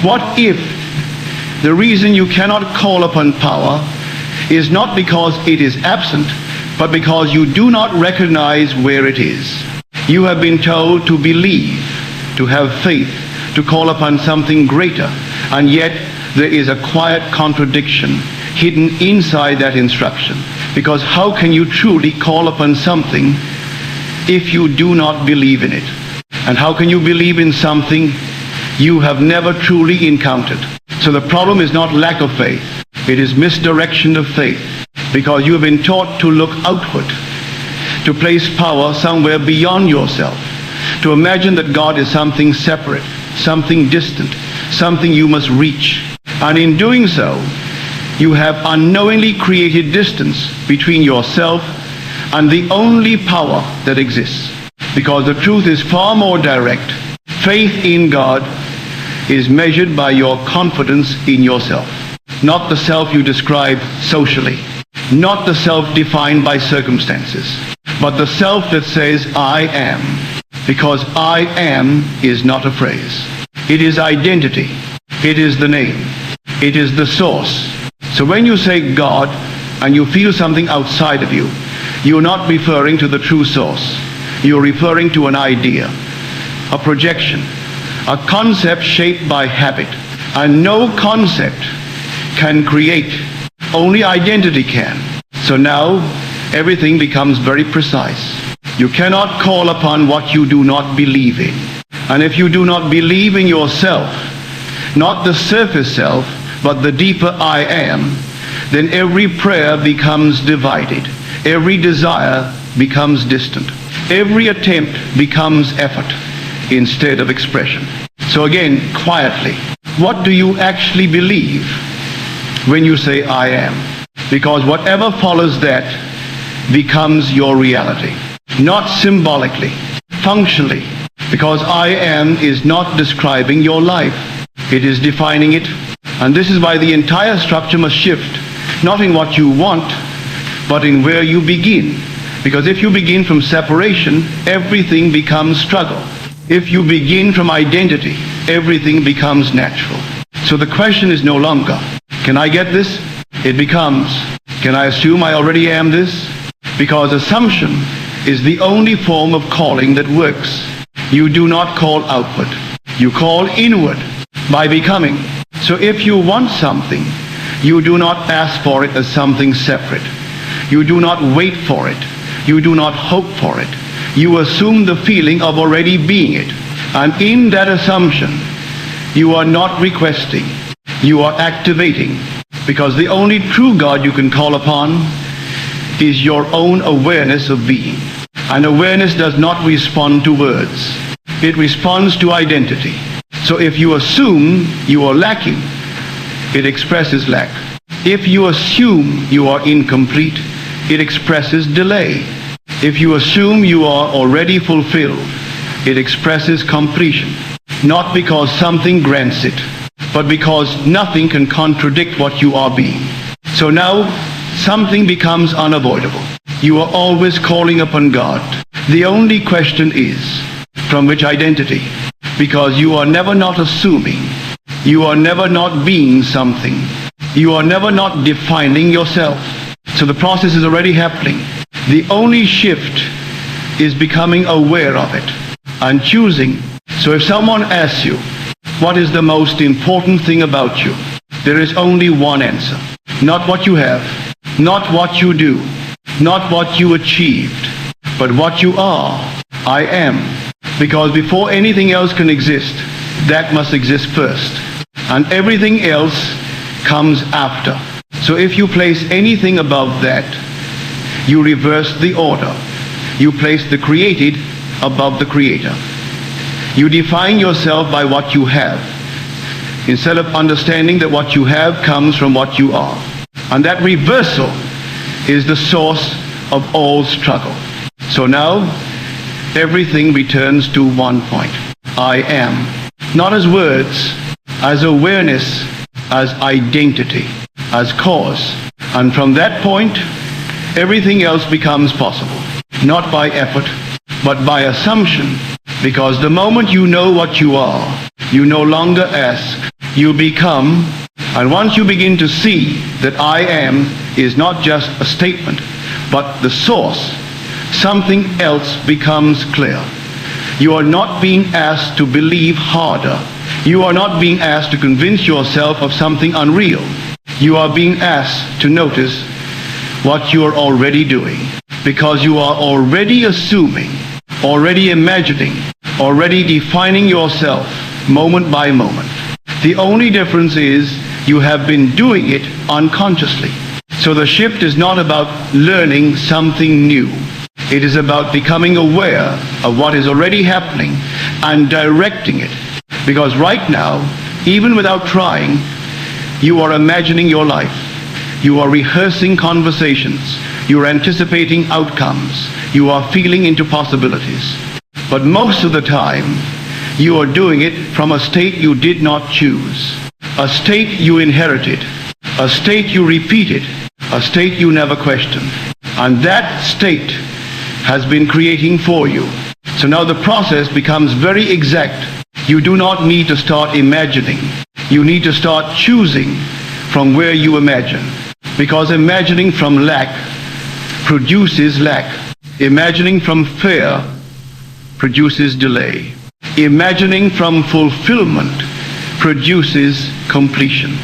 What if the reason you cannot call upon power is not because it is absent, but because you do not recognize where it is? You have been told to believe, to have faith, to call upon something greater, and yet there is a quiet contradiction hidden inside that instruction. Because how can you truly call upon something if you do not believe in it? And how can you believe in something you have never truly encountered? So the problem is not lack of faith, it is misdirection of faith, because you have been taught to look outward, to place power somewhere beyond yourself, to imagine that God is something separate, something distant, something you must reach. And in doing so, you have unknowingly created distance between yourself and the only power that exists. Because the truth is far more direct. Faith in God is measured by your confidence in yourself. Not the self you describe socially. Not the self defined by circumstances. But the self that says, I am. Because I am is not a phrase. It is identity. It is the name. It is the source. So when you say God and you feel something outside of you, you're not referring to the true source. You're referring to an idea, a projection, a concept shaped by habit. And no concept can create, only identity can. So now everything becomes very precise. You cannot call upon what you do not believe in. And if you do not believe in yourself, not the surface self, but the deeper I am, then every prayer becomes divided. Every desire becomes distant. Every attempt becomes effort instead of expression. So again, quietly, what do you actually believe when you say I am? Because whatever follows that becomes your reality. Not symbolically, functionally. Because I am is not describing your life. It is defining it. And this is why the entire structure must shift, not in what you want, but in where you begin. Because if you begin from separation, everything becomes struggle. If you begin from identity, everything becomes natural. So the question is no longer, can I get this? It becomes, can I assume I already am this? Because assumption is the only form of calling that works. You do not call outward. You call inward by becoming. So if you want something, you do not ask for it as something separate. You do not wait for it. You do not hope for it. You assume the feeling of already being it. And in that assumption, you are not requesting. You are activating. Because the only true God you can call upon is your own awareness of being. And awareness does not respond to words. It responds to identity. So if you assume you are lacking, it expresses lack. If you assume you are incomplete, it expresses delay. If you assume you are already fulfilled, it expresses completion. Not because something grants it, but because nothing can contradict what you are being. So now, something becomes unavoidable. You are always calling upon God. The only question is, from which identity? Because you are never not assuming. You are never not being something. You are never not defining yourself. So the process is already happening. The only shift is becoming aware of it and choosing. So if someone asks you, what is the most important thing about you? There is only one answer. Not what you have, not what you do, not what you achieved, but what you are. I am. Because before anything else can exist, that must exist first. And everything else comes after. So if you place anything above that, you reverse the order. You place the created above the creator. You define yourself by what you have, instead of understanding that what you have comes from what you are. And that reversal is the source of all struggle. So now, everything returns to one point. I am. Not as words, as awareness, as identity, as cause. And from that point, everything else becomes possible. Not by effort, but by assumption. Because the moment you know what you are, you no longer ask, you become, and once you begin to see that I am is not just a statement, but the source, something else becomes clear. You are not being asked to believe harder. You are not being asked to convince yourself of something unreal. You are being asked to notice what you are already doing, because you are already assuming, already imagining, already defining yourself moment by moment. The only difference is you have been doing it unconsciously. So the shift is not about learning something new. It is about becoming aware of what is already happening and directing it. Because right now, even without trying, you are imagining your life. You are rehearsing conversations. You are anticipating outcomes. You are feeling into possibilities. But most of the time, you are doing it from a state you did not choose. A state you inherited. A state you repeated. A state you never questioned. And that state has been creating for you. So now the process becomes very exact. You do not need to start imagining. You need to start choosing from where you imagine. Because imagining from lack produces lack. Imagining from fear produces delay. Imagining from fulfillment produces completion.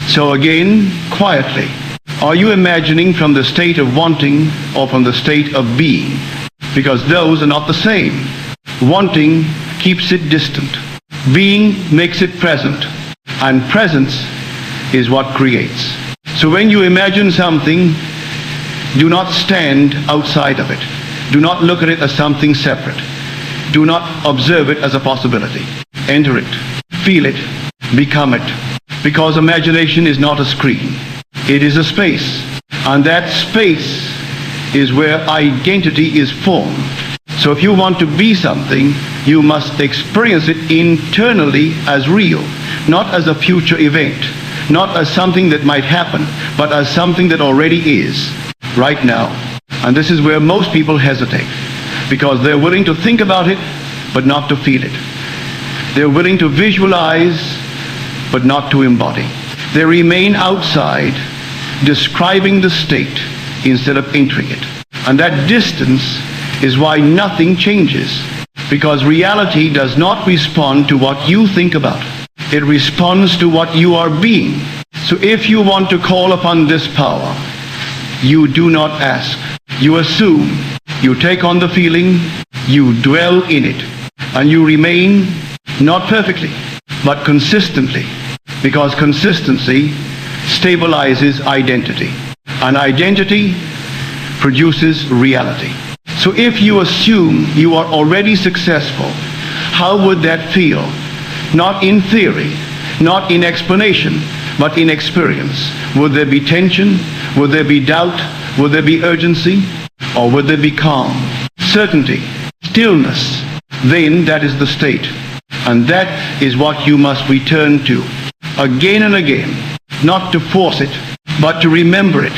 So again, quietly, are you imagining from the state of wanting or from the state of being? Because those are not the same. Wanting keeps it distant. Being makes it present. And presence is what creates. So when you imagine something, do not stand outside of it. Do not look at it as something separate. Do not observe it as a possibility. Enter it. Feel it. Become it. Because imagination is not a screen. It is a space. And that space is where identity is formed. So if you want to be something, you must experience it internally as real, not as a future event, not as something that might happen, but as something that already is, right now. And this is where most people hesitate, because they're willing to think about it, but not to feel it. They're willing to visualize, but not to embody. They remain outside, describing the state instead of entering it. And that distance is why nothing changes, because reality does not respond to what you think about. It responds to what you are being. So if you want to call upon this power, you do not ask. You assume. You take on the feeling. You dwell in it. And you remain not perfectly, but consistently, because consistency stabilizes identity. And identity produces reality. So if you assume you are already successful, how would that feel? Not in theory, not in explanation, but in experience. Would there be tension? Would there be doubt? Would there be urgency? Or would there be calm? Certainty, stillness. Then that is the state. And that is what you must return to again and again. Not to force it, but to remember it.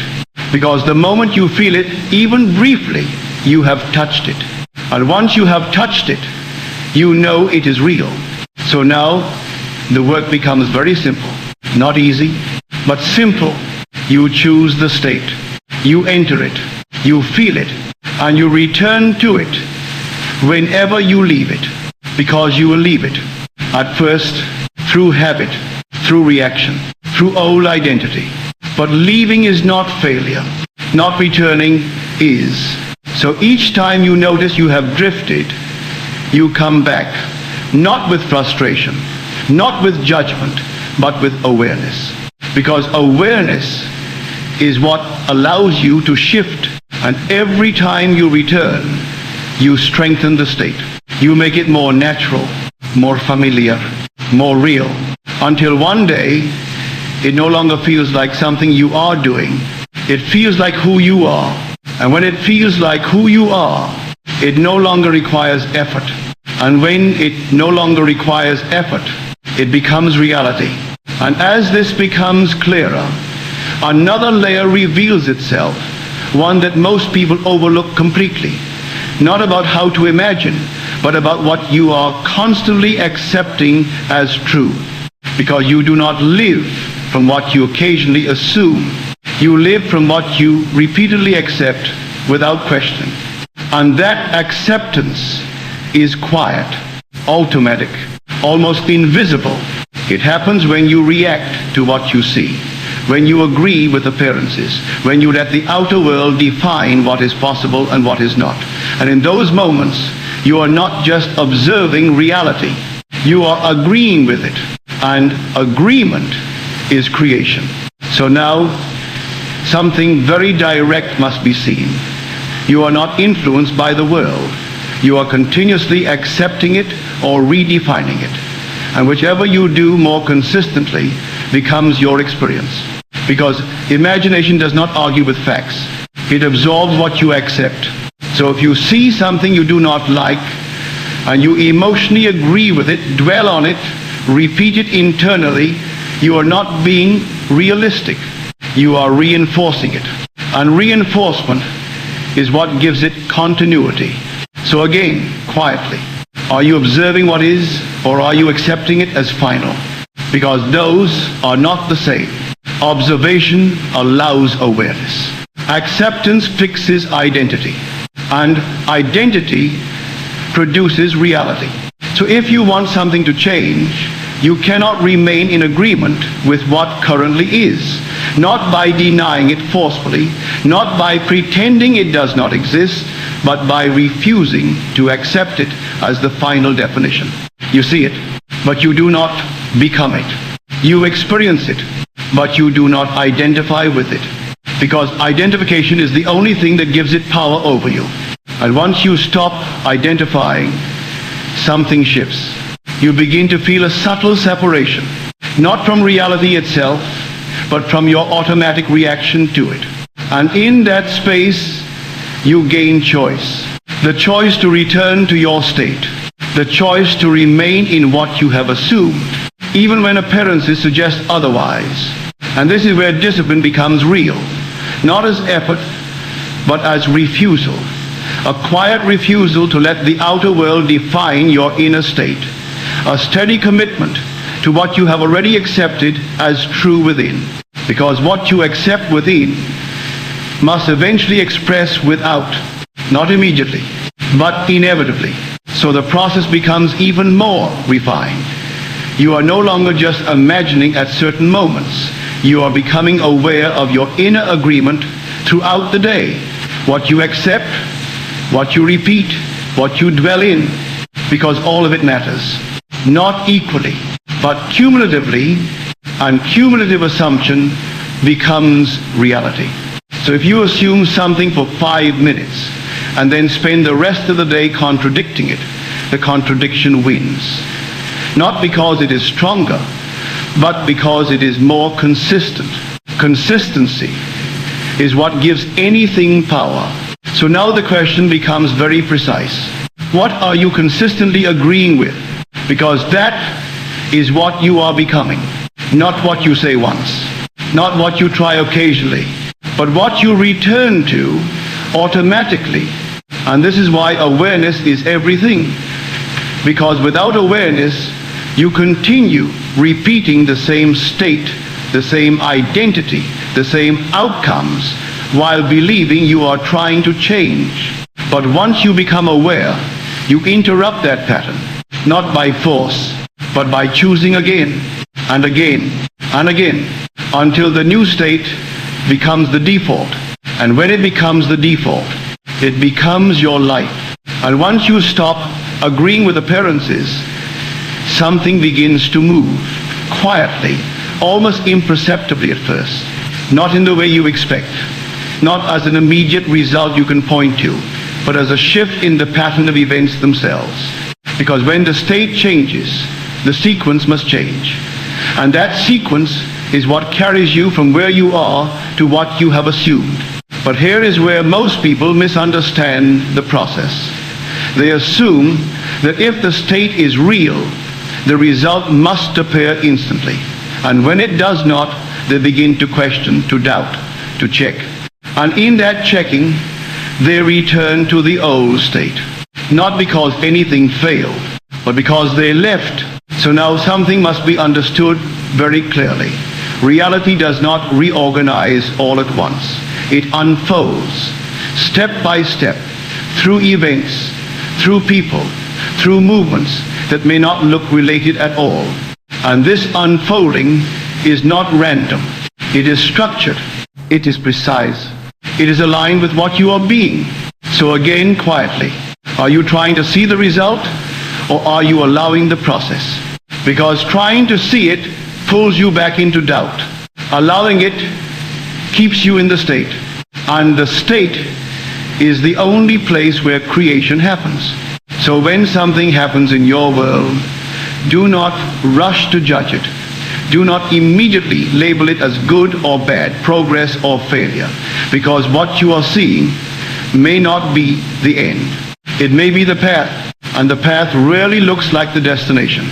Because the moment you feel it, even briefly, you have touched it. And once you have touched it, you know it is real. So now, the work becomes very simple. Not easy, but simple. You choose the state. You enter it. You feel it. And you return to it whenever you leave it. Because you will leave it. At first, through habit, through reaction, through old identity. But leaving is not failure. Not returning is. So each time you notice you have drifted, you come back. Not with frustration, not with judgment, but with awareness. Because awareness is what allows you to shift. And every time you return, you strengthen the state. You make it more natural, more familiar, more real. Until one day, it no longer feels like something you are doing. It feels like who you are. And when it feels like who you are, it no longer requires effort. And when it no longer requires effort, it becomes reality. And as this becomes clearer, another layer reveals itself, one that most people overlook completely. Not about how to imagine, but about what you are constantly accepting as true. because you do not live from what you occasionally assume. You live from what you repeatedly accept without questioning. And that acceptance is quiet, automatic, almost invisible. It happens when you react to what you see, when you agree with appearances, when you let the outer world define what is possible and what is not. And in those moments, you are not just observing reality, you are agreeing with it. And agreement is creation. So now, something very direct must be seen. You are not influenced by the world. You are continuously accepting it or redefining it. And whichever you do more consistently becomes your experience. Because imagination does not argue with facts. It absorbs what you accept. So if you see something you do not like, and you emotionally agree with it, dwell on it, repeat it internally, you are not being realistic. You are reinforcing it. And reinforcement is what gives it continuity. So again, quietly, are you observing what is, or are you accepting it as final? Because those are not the same. Observation allows awareness. Acceptance fixes identity. And identity produces reality. So if you want something to change, you cannot remain in agreement with what currently is. Not by denying it forcefully, not by pretending it does not exist, but by refusing to accept it as the final definition. You see it, but you do not become it. You experience it, but you do not identify with it. Because identification is the only thing that gives it power over you. And once you stop identifying, something shifts. You begin to feel a subtle separation, not from reality itself, but from your automatic reaction to it. And in that space, you gain choice. The choice to return to your state. The choice to remain in what you have assumed, even when appearances suggest otherwise. And this is where discipline becomes real. Not as effort, but as refusal. A quiet refusal to let the outer world define your inner state. A steady commitment to what you have already accepted as true within. Because what you accept within must eventually express without, not immediately, but inevitably. So the process becomes even more refined. You are no longer just imagining at certain moments. You are becoming aware of your inner agreement throughout the day. What you accept, what you repeat, what you dwell in, because all of it matters. Not equally, but cumulatively, and cumulative assumption becomes reality. So if you assume something for 5 minutes and then spend the rest of the day contradicting it, the contradiction wins. Not because it is stronger, but because it is more consistent. Consistency is what gives anything power. So now the question becomes very precise. What are you consistently agreeing with? Because that is what you are becoming. Not what you say once. Not what you try occasionally. But what you return to automatically. And this is why awareness is everything. Because without awareness, you continue repeating the same state, the same identity, the same outcomes, while believing you are trying to change. But once you become aware, you interrupt that pattern, not by force, but by choosing again, and again, and again, until the new state becomes the default. And when it becomes the default, it becomes your life. And once you stop agreeing with appearances, something begins to move, quietly, almost imperceptibly at first, not in the way you expect, not as an immediate result you can point to, but as a shift in the pattern of events themselves. Because when the state changes, the sequence must change. And that sequence is what carries you from where you are to what you have assumed. But here is where most people misunderstand the process. They assume that if the state is real, the result must appear instantly. And when it does not, they begin to question, to doubt, to check. And in that checking, they return to the old state. Not because anything failed, but because they left So now something must be understood very clearly. Reality does not reorganize all at once. It unfolds step by step through events, through people, through movements that may not look related at all. And this unfolding is not random. It is structured. It is precise. It is aligned with what you are being. So again, quietly, are you trying to see the result, or are you allowing the process? Because trying to see it pulls you back into doubt. Allowing it keeps you in the state. And the state is the only place where creation happens. So when something happens in your world, do not rush to judge it. Do not immediately label it as good or bad, progress or failure, because what you are seeing may not be the end. It may be the path, and the path rarely looks like the destination.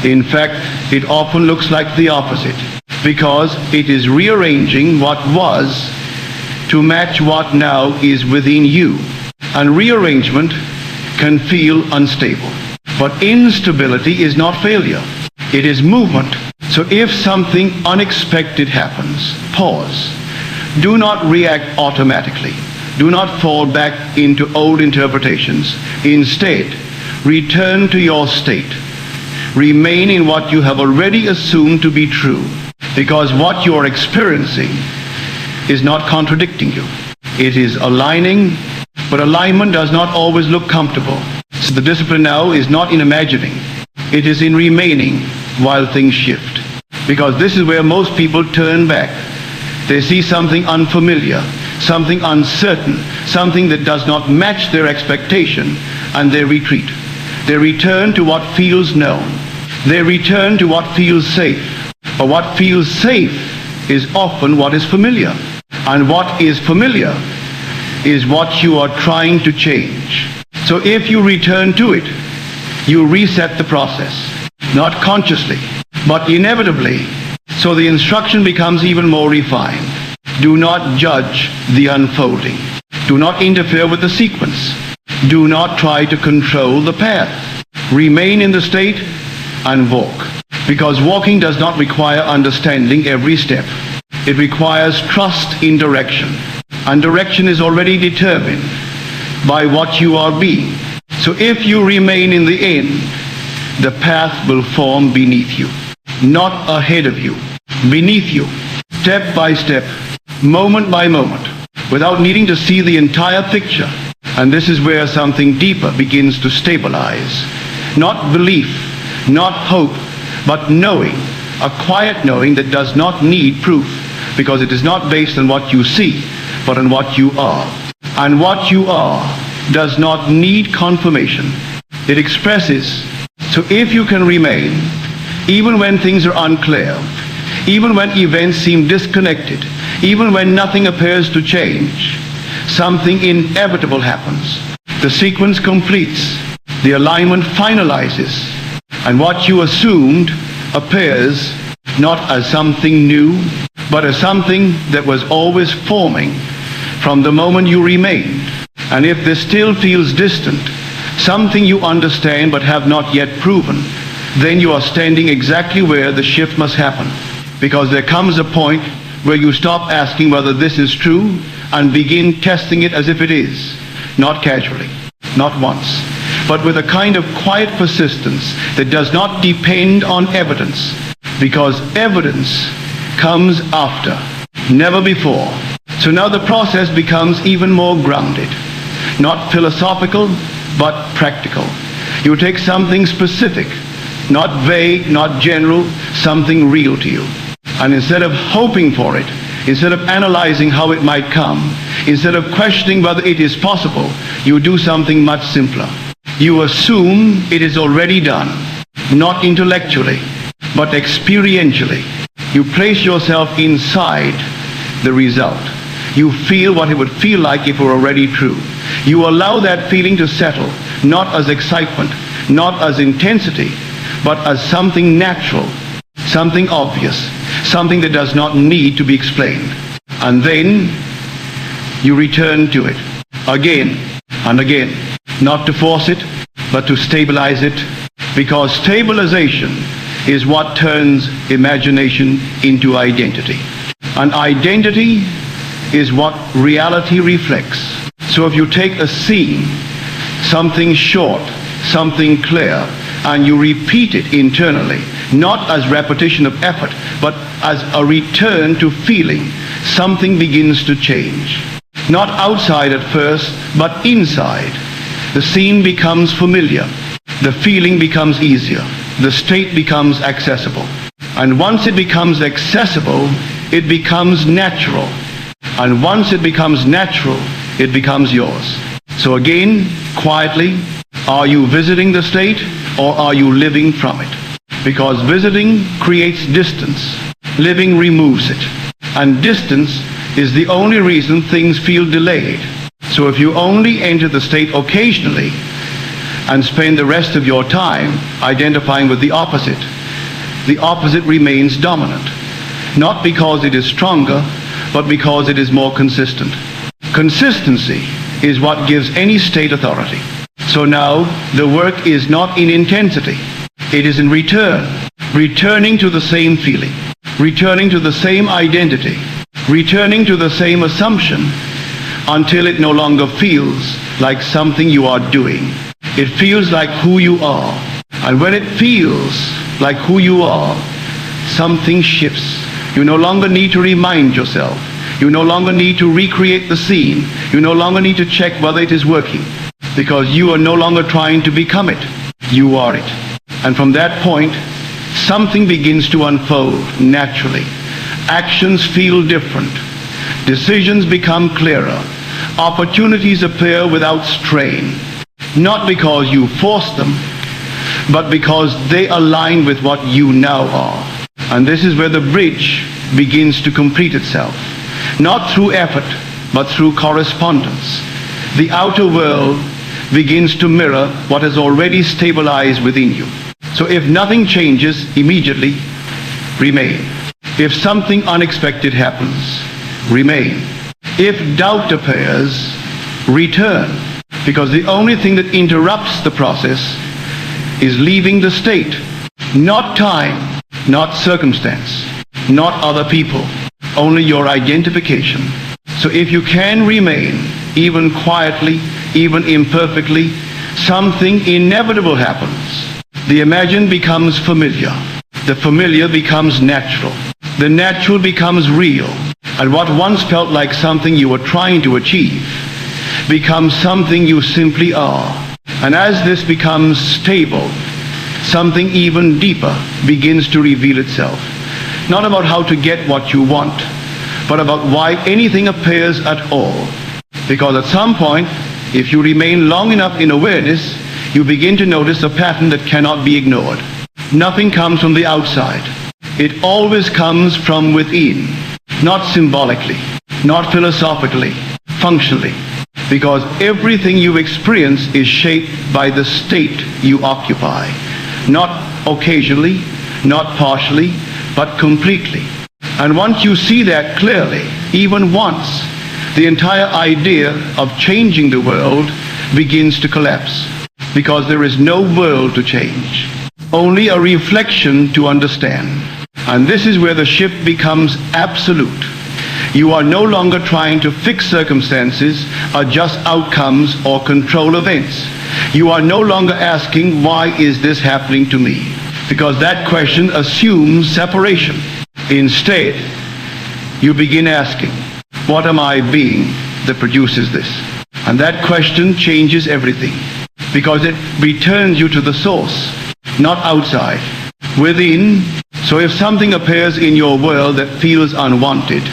In fact, it often looks like the opposite, because it is rearranging what was to match what now is within you. And rearrangement can feel unstable. But instability is not failure. It is movement. So if something unexpected happens, pause. Do not react automatically. Do not fall back into old interpretations. Instead, return to your state. Remain in what you have already assumed to be true, because what you are experiencing is not contradicting you. It is aligning, but alignment does not always look comfortable. So the discipline now is not in imagining. It is in remaining while things shift. Because this is where most people turn back. They see something unfamiliar, something uncertain, something that does not match their expectation, and they retreat. They return to what feels known. They return to what feels safe. But what feels safe is often what is familiar. And what is familiar is what you are trying to change. So if you return to it, you reset the process. Not consciously, but inevitably. So the instruction becomes even more refined. Do not judge the unfolding. Do not interfere with the sequence. Do not try to control the path. Remain in the state and walk. Because walking does not require understanding every step. It requires trust in direction. And direction is already determined by what you are being. So if you remain in the end, the path will form beneath you, not ahead of you, beneath you, step by step, moment by moment, without needing to see the entire picture. And this is where something deeper begins to stabilize. Not belief, not hope, but knowing, a quiet knowing that does not need proof, because it is not based on what you see, but on what you are. And what you are does not need confirmation. It expresses. So if you can remain, even when things are unclear, even when events seem disconnected, even when nothing appears to change, something inevitable happens. The sequence completes. The alignment finalizes. And what you assumed appears not as something new, but as something that was always forming from the moment you remained. And if this still feels distant, something you understand but have not yet proven, then you are standing exactly where the shift must happen. Because there comes a point where you stop asking whether this is true and begin testing it as if it is. Not casually, not once, but with a kind of quiet persistence that does not depend on evidence. Because evidence comes after, never before. So now the process becomes even more grounded. Not philosophical, but practical. You take something specific, not vague, not general, something real to you. And instead of hoping for it, instead of analyzing how it might come, instead of questioning whether it is possible, you do something much simpler. You assume it is already done, not intellectually, but experientially. You place yourself inside the result. You feel what it would feel like if it were already true. You allow that feeling to settle, not as excitement, not as intensity, but as something natural, something obvious, something that does not need to be explained. And then you return to it again and again, not to force it, but to stabilize it, Because stabilization is what turns imagination into identity. And identity is what reality reflects. So if you take a scene, something short, something clear, and you repeat it internally, not as repetition of effort, but as a return to feeling, something begins to change. Not outside at first, but inside. The scene becomes familiar. The feeling becomes easier. The state becomes accessible. And once it becomes accessible, it becomes natural. And once it becomes natural, it becomes yours. So again, quietly, are you visiting the state or are you living from it? Because visiting creates distance. Living removes it. And distance is the only reason things feel delayed. So if you only enter the state occasionally and spend the rest of your time identifying with the opposite remains dominant. Not because it is stronger, but because it is more consistent. Consistency is what gives any state authority. So now, the work is not in intensity. It is in return. Returning to the same feeling. Returning to the same identity. Returning to the same assumption until it no longer feels like something you are doing. It feels like who you are. And when it feels like who you are, something shifts. You no longer need to remind yourself. You no longer need to recreate the scene. You no longer need to check whether it is working. Because you are no longer trying to become it. You are it. And from that point, something begins to unfold naturally. Actions feel different. Decisions become clearer. Opportunities appear without strain. Not because you force them, but because they align with what you now are. And this is where the bridge begins to complete itself. Not through effort, but through correspondence. The outer world begins to mirror what has already stabilized within you. So if nothing changes immediately, remain. If something unexpected happens, remain. If doubt appears, return. Because the only thing that interrupts the process is leaving the state. Not time, not circumstance, not other people, only your identification. So if you can remain, even quietly, even imperfectly, something inevitable happens. The imagined becomes familiar. The familiar becomes natural. The natural becomes real. And what once felt like something you were trying to achieve becomes something you simply are. And as this becomes stable, something even deeper begins to reveal itself. Not about how to get what you want, but about why anything appears at all. Because at some point, if you remain long enough in awareness, you begin to notice a pattern that cannot be ignored. Nothing comes from the outside. It always comes from within. Not symbolically, not philosophically, functionally. Because everything you experience is shaped by the state you occupy. Not occasionally, not partially, but completely. And once you see that clearly, even once, the entire idea of changing the world begins to collapse. Because there is no world to change. Only a reflection to understand. And this is where the shift becomes absolute. You are no longer trying to fix circumstances, adjust outcomes, or control events. You are no longer asking, why is this happening to me? Because that question assumes separation. Instead, you begin asking, what am I being that produces this? And that question changes everything. Because it returns you to the source, not outside, within. So if something appears in your world that feels unwanted,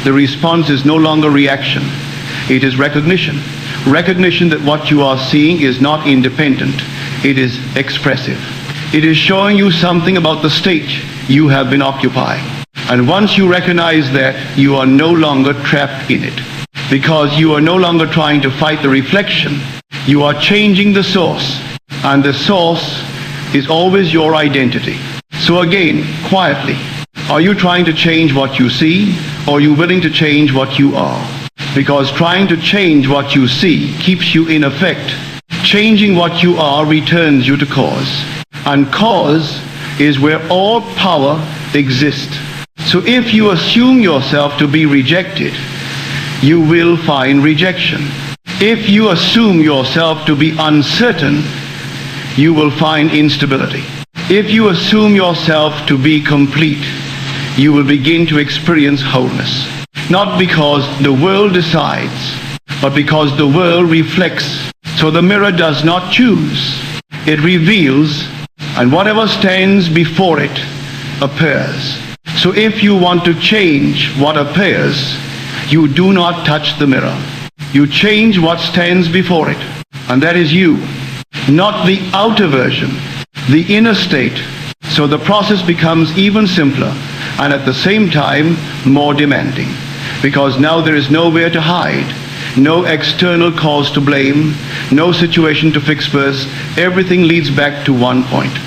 the response is no longer reaction. It is recognition. Recognition that what you are seeing is not independent. It is expressive. It is showing you something about the state you have been occupying. And once you recognize that, you are no longer trapped in it. Because you are no longer trying to fight the reflection. You are changing the source. And the source is always your identity. So again, quietly, are you trying to change what you see, or are you willing to change what you are? Because trying to change what you see keeps you in effect. Changing what you are returns you to cause. And cause is where all power exists. So if you assume yourself to be rejected, you will find rejection. If you assume yourself to be uncertain, you will find instability. If you assume yourself to be complete, you will begin to experience wholeness. Not because the world decides, but because the world reflects. So the mirror does not choose. It reveals, and whatever stands before it appears. So if you want to change what appears, you do not touch the mirror. You change what stands before it, and that is you, not the outer version, the inner state. So the process becomes even simpler and at the same time more demanding, because now there is nowhere to hide, no external cause to blame, no situation to fix first. Everything leads back to one point.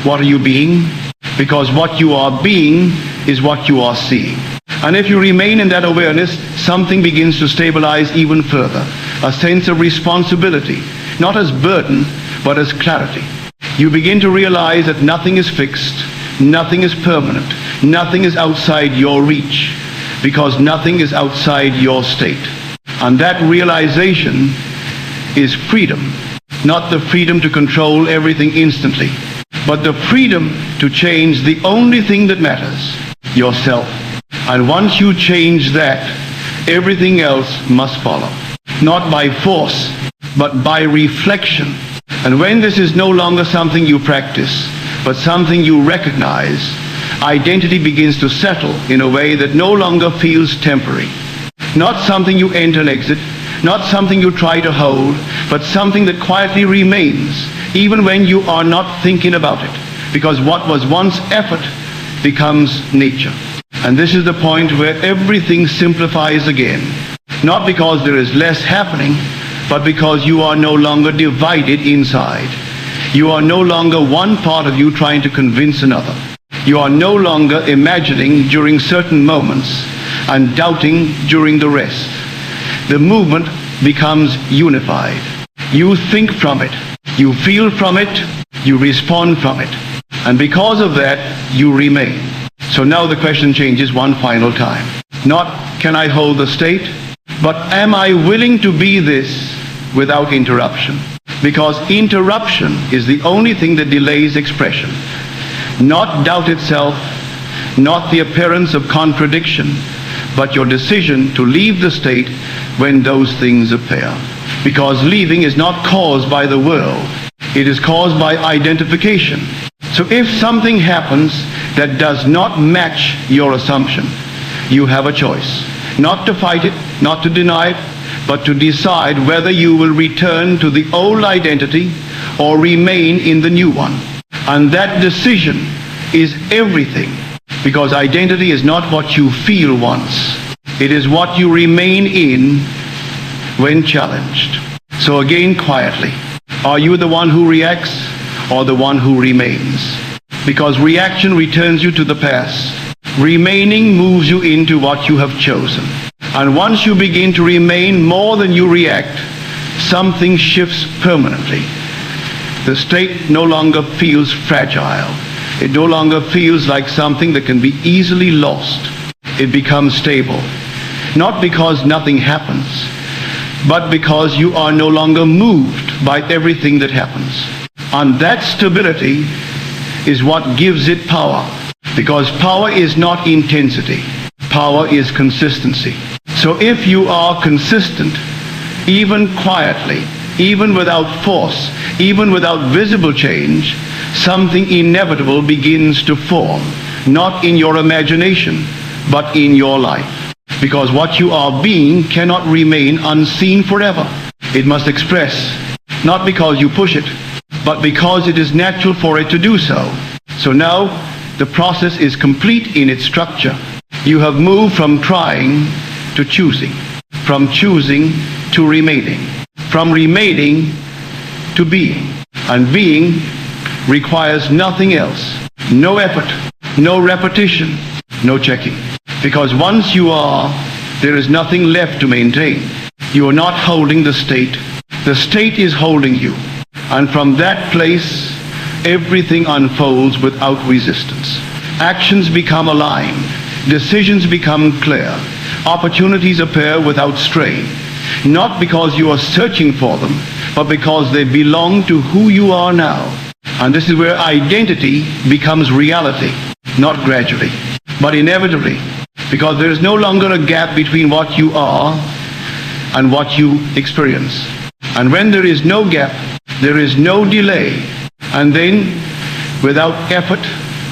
What are you being? Because what you are being is what you are seeing. And if you remain in that awareness, something begins to stabilize even further. A sense of responsibility, not as burden, but as clarity. You begin to realize that nothing is fixed, nothing is permanent, nothing is outside your reach, because nothing is outside your state. And that realization is freedom, not the freedom to control everything instantly, but the freedom to change the only thing that matters, yourself. And once you change that, everything else must follow. Not by force, but by reflection. And when this is no longer something you practice, but something you recognize, identity begins to settle in a way that no longer feels temporary. Not something you enter and exit, not something you try to hold, but something that quietly remains, even when you are not thinking about it. Because what was once effort becomes nature. And this is the point where everything simplifies again. Not because there is less happening, but because you are no longer divided inside. You are no longer one part of you trying to convince another. You are no longer imagining during certain moments and doubting during the rest. The movement becomes unified. You think from it, you feel from it, you respond from it. And because of that, you remain. So now the question changes one final time. Not, can I hold the state? But am I willing to be this without interruption? Because interruption is the only thing that delays expression. Not doubt itself, not the appearance of contradiction, but your decision to leave the state when those things appear. Because leaving is not caused by the world. It is caused by identification. So if something happens that does not match your assumption, you have a choice. Not to fight it, not to deny it, but to decide whether you will return to the old identity or remain in the new one. And that decision is everything, because identity is not what you feel once. It is what you remain in when challenged. So again, quietly, are you the one who reacts or the one who remains? Because reaction returns you to the past. Remaining moves you into what you have chosen. And once you begin to remain more than you react, something shifts permanently. The state no longer feels fragile. It no longer feels like something that can be easily lost. It becomes stable. Not because nothing happens, but because you are no longer moved by everything that happens. And that stability is what gives it power. Because power is not intensity. Power is consistency. So if you are consistent, even quietly, even without force, even without visible change, something inevitable begins to form. Not in your imagination, but in your life. Because what you are being cannot remain unseen forever. It must express, not because you push it, but because it is natural for it to do so. So now, the process is complete in its structure. You have moved from trying to choosing, from choosing to remaining, from remaining to being. And being requires nothing else. No effort, no repetition, no checking. Because once you are, there is nothing left to maintain. You are not holding the state. The state is holding you. And from that place, everything unfolds without resistance. Actions become aligned. Decisions become clear. Opportunities appear without strain. Not because you are searching for them, but because they belong to who you are now. And this is where identity becomes reality, not gradually, but inevitably, because there is no longer a gap between what you are and what you experience. And when there is no gap, there is no delay. And then, without effort,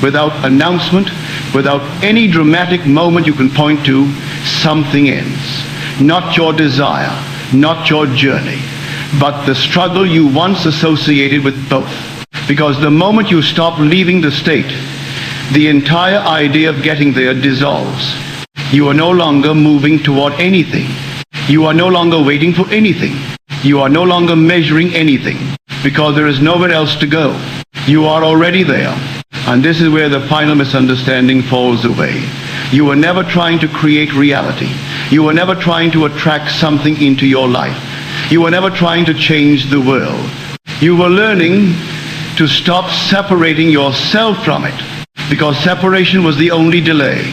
without announcement, without any dramatic moment you can point to, something ends. Not your desire, not your journey, but the struggle you once associated with both. Because the moment you stop leaving the state, the entire idea of getting there dissolves. You are no longer moving toward anything. You are no longer waiting for anything. You are no longer measuring anything, because there is nowhere else to go. You are already there. And this is where the final misunderstanding falls away. You were never trying to create reality. You were never trying to attract something into your life. You were never trying to change the world. You were learning to stop separating yourself from it, because separation was the only delay.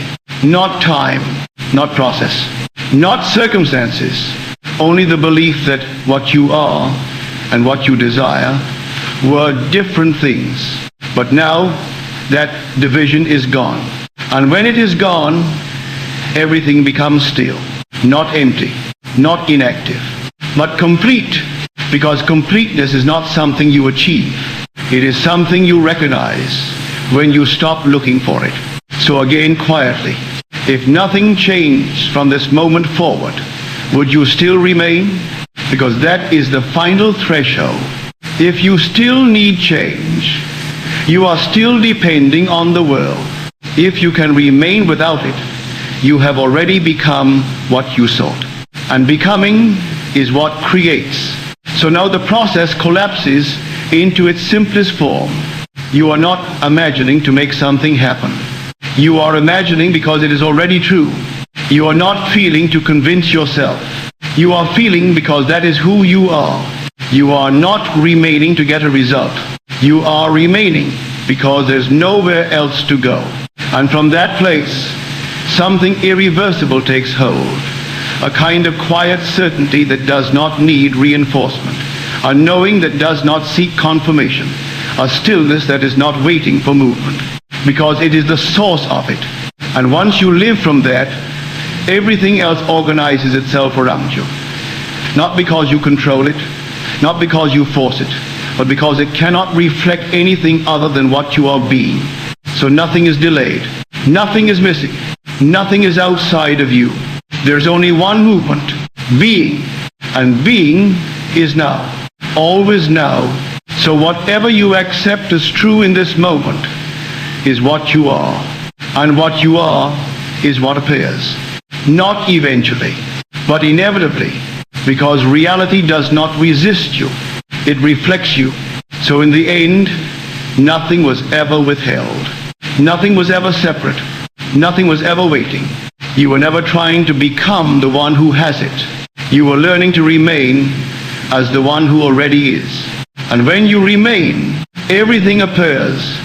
Not time, not process, not circumstances, only the belief that what you are and what you desire were different things. But now that division is gone. And when it is gone, everything becomes still, not empty, not inactive, but complete, because completeness is not something you achieve. It is something you recognize when you stop looking for it. So again, quietly, if nothing changed from this moment forward, would you still remain? Because that is the final threshold. If you still need change, you are still depending on the world. If you can remain without it, you have already become what you sought. And becoming is what creates. So now the process collapses into its simplest form. You are not imagining to make something happen. You are imagining because it is already true. You are not feeling to convince yourself. You are feeling because that is who you are. You are not remaining to get a result. You are remaining because there's nowhere else to go. And from that place, something irreversible takes hold. A kind of quiet certainty that does not need reinforcement. A knowing that does not seek confirmation. A stillness that is not waiting for movement. Because it is the source of it. And once you live from that, everything else organizes itself around you. Not because you control it, not because you force it, but because it cannot reflect anything other than what you are being. So nothing is delayed, nothing is missing, nothing is outside of you. There's only one movement, being, and being is now, always now. So whatever you accept as true in this moment is what you are, and what you are is what appears. Not eventually, but inevitably, because reality does not resist you, it reflects you. So in the end, nothing was ever withheld. Nothing was ever separate. Nothing was ever waiting. You were never trying to become the one who has it. You were learning to remain as the one who already is. And when you remain, everything appears